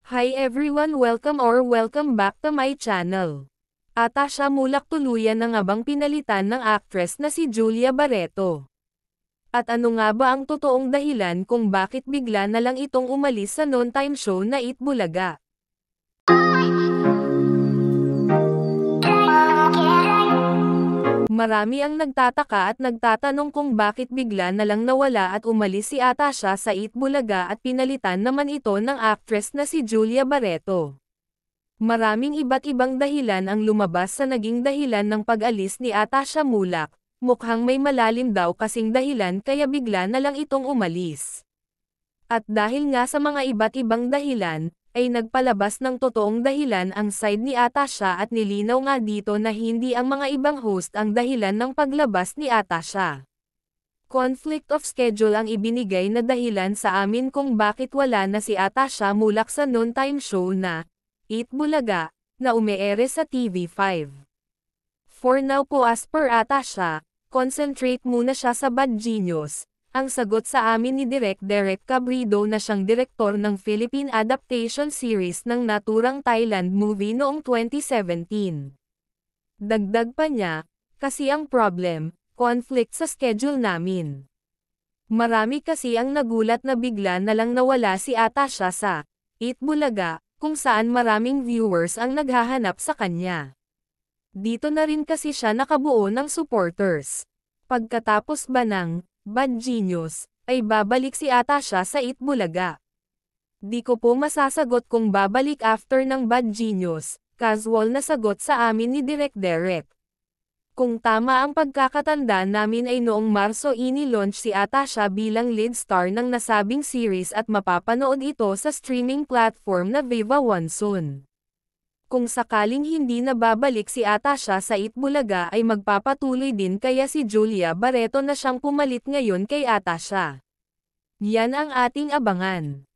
Hi everyone, welcome back to my channel. Atasha Mulak tuluyan na nga bang pinalitan ng actress na si Julia Barreto? At ano nga ba ang totoong dahilan kung bakit bigla na lang itong umalis sa noontime show na Eat Bulaga? Marami ang nagtataka at nagtatanong kung bakit bigla na lang nawala at umalis si Atasha sa Eat Bulaga at pinalitan naman ito ng actress na si Julia Barreto. Maraming iba't ibang dahilan ang lumabas sa naging dahilan ng pag-alis ni Atasha Mulak, mukhang may malalim daw kasing dahilan kaya bigla na lang itong umalis. At dahil nga sa mga iba't ibang dahilan, ay nagpalabas ng totoong dahilan ang side ni Atasha at nilinaw nga dito na hindi ang mga ibang host ang dahilan ng paglabas ni Atasha. Conflict of schedule ang ibinigay na dahilan sa amin kung bakit wala na si Atasha Mulak sa noontime show na Eat Bulaga, na umeere sa TV5. For now po as per Atasha, concentrate muna siya sa Bad Genius. Ang sagot sa amin ni Derek Cabrido na siyang direktor ng Philippine adaptation series ng naturang Thailand movie noong 2017. Dagdag pa niya, kasi ang problem, conflict sa schedule namin. Marami kasi ang nagulat na bigla na lang nawala si Atasha sa Eat Bulaga, kung saan maraming viewers ang naghahanap sa kanya. Dito na rin kasi siya nakabuo ng supporters. Pagkatapos ba ng Bad Genius, ay babalik si Atasha sa Eat Bulaga? Di ko po masasagot kung babalik after ng Bad Genius, casual na sagot sa amin ni Derek. Kung tama ang pagkakatanda namin ay noong Marso ini-launch si Atasha bilang lead star ng nasabing series at mapapanood ito sa streaming platform na Viva One soon. Kung sakaling hindi na babalik si Atasha sa Eat Bulaga ay magpapatuloy din kaya si Julia Barreto na siyang pumalit ngayon kay Atasha. Yan ang ating abangan.